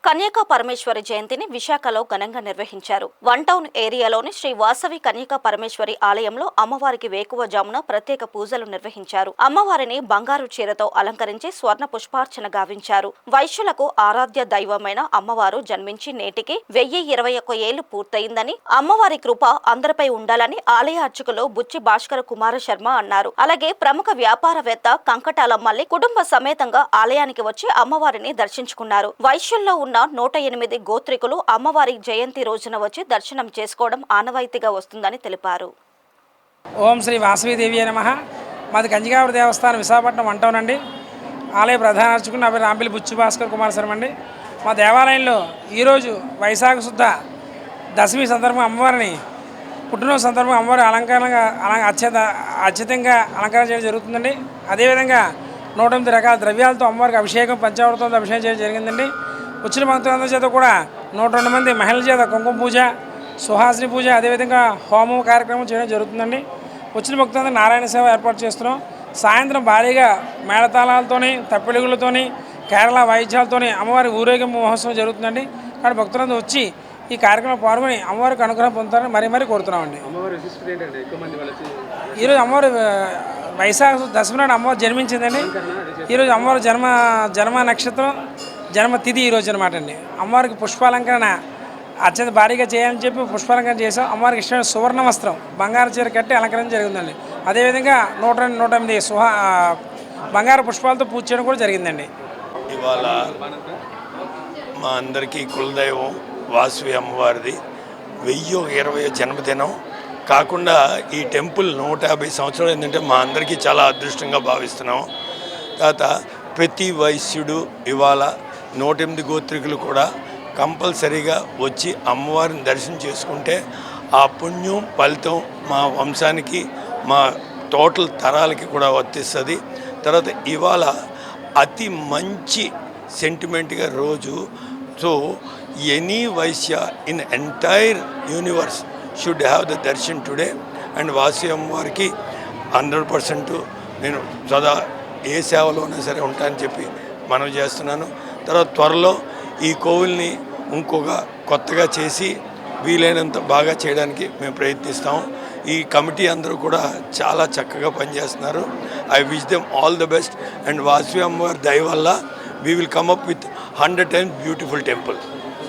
కన్యకా పరమేశ్వరి జయంతిని విశాఖలో ఘనంగా నిర్వహించారు. వన్ టౌన్ ఏరియాలోని శ్రీ వాసవి కన్యకా పరమేశ్వరి ఆలయంలో అమ్మవారికి వేకువజామున ప్రత్యేక పూజలు నిర్వహించారు. అమ్మవారిని బంగారు చీరతో అలంకరించి స్వర్ణ పుష్పార్చన గావించారు. వైశ్యులకు ఆరాధ్య దైవమైన అమ్మవారు జన్మించి నేటికి 1021 ఏళ్లు పూర్తయిందని, అమ్మవారి కృప అందరిపై ఉండాలని ఆలయ అర్చకులు బుచ్చి భాస్కర కుమార శర్మ అన్నారు. అలాగే ప్రముఖ వ్యాపారవేత్త కంకటాల మల్లి కుటుంబ సమేతంగా ఆలయానికి వచ్చి అమ్మవారిని దర్శించుకున్నారు. వైశ్యుల్లో 108 గోత్రికులు అమ్మవారి జయంతి రోజున వచ్చి దర్శనం చేసుకోవడం ఆనవాయితీగా వస్తుందని తెలిపారు. ఓం శ్రీ వాసవీదేవి నమః. మాది కంజిగావరి దేవస్థానం విశాఖపట్నం వన్ టౌన్ అండి. ఆలయ ప్రధాన అర్చకుడు నా పేరు రాంపిల్లి బుచ్చి భాస్కర్ కుమార్ శర్మ అండి. మా దేవాలయంలో ఈరోజు వైశాఖ శుద్ధ దశమి సందర్భంగా అమ్మవారిని పుట్టినరోజు సందర్భంగా అమ్మవారి అత్యంతంగా అలంకరణ చేయడం జరుగుతుందండి. అదేవిధంగా 108 రకాల ద్రవ్యాలతో అమ్మవారికి అభిషేకం పంచామృతంతో అభిషేకం చేయడం జరిగిందండి. వచ్చిన భక్తులందరి చేత కూడా 102 మంది మహిళల చేత కుంకుమ పూజ, సుహాసిని పూజ, అదేవిధంగా హోమం కార్యక్రమం చేయడం జరుగుతుందండి. వచ్చిన భక్తులందరూ నారాయణ సేవ ఏర్పాటు చేస్తున్నాం. సాయంత్రం భారీగా మేళతాళాలతోని, తప్పిడుగులతోని, కేరళ వాయిద్యాలతోని అమ్మవారి ఊరేగింపు మహోత్సవం జరుగుతుందండి. కానీ భక్తులందరూ వచ్చి ఈ కార్యక్రమం పాల్గొని అమ్మవారికి అనుగ్రహం పొందుతారని మరీ కోరుతున్నామండి. ఈరోజు అమ్మవారి వైశాఖ దశమి నాడు అమ్మవారు జన్మించిందండి. ఈరోజు అమ్మవారి జన్మ నక్షత్రం, జన్మ తిథి ఈరోజు అనమాట అండి. అమ్మవారికి పుష్పాలంకరణ అత్యంత భారీగా చేయాలని చెప్పి పుష్పాలంకరణ చేసాం. అమ్మవారికి ఇష్టమైన సువర్ణ వస్త్రం, బంగారు చీర కట్టి అలంకరణ జరిగిందండి. అదేవిధంగా 108 బంగారు పుష్పాలతో పూజ చేయడం కూడా జరిగిందండి. ఇవాళ మా అందరికీ కులదైవం వాసవి అమ్మవారిది 1020వ జన్మదినం కాకుండా ఈ టెంపుల్ 150 సంవత్సరాలు ఏంటంటే మా అందరికీ చాలా అదృష్టంగా భావిస్తున్నాం. తర్వాత ప్రతి వైశ్యుడు ఇవాళ 108 గోత్రికులు కూడా కంపల్సరీగా వచ్చి అమ్మవారిని దర్శనం చేసుకుంటే ఆ పుణ్యం ఫలితం మా వంశానికి, మా టోటల్ తరాలకి కూడా వర్తిస్తుంది. తర్వాత ఇవాళ అతి మంచి సెంటిమెంట్గా రోజు. So any Vaishya in entire universe should have the darshan today. And Vasavi అమ్మవారికి 100% నేను సదా ఏ సేవలోనే సరే ఉంటానని చెప్పి మనవి చేస్తున్నాను. తర్వాత త్వరలో ఈ కోవిల్ని ఇంకొక కొత్తగా చేసి వీలైనంత బాగా చేయడానికి మేము ప్రయత్నిస్తాం. ఈ కమిటీ అందరూ కూడా చాలా చక్కగా పనిచేస్తున్నారు. I wish them all the best. And Vasavi అమ్మవారి దయ వల్ల we will come up with 100 times beautiful temple.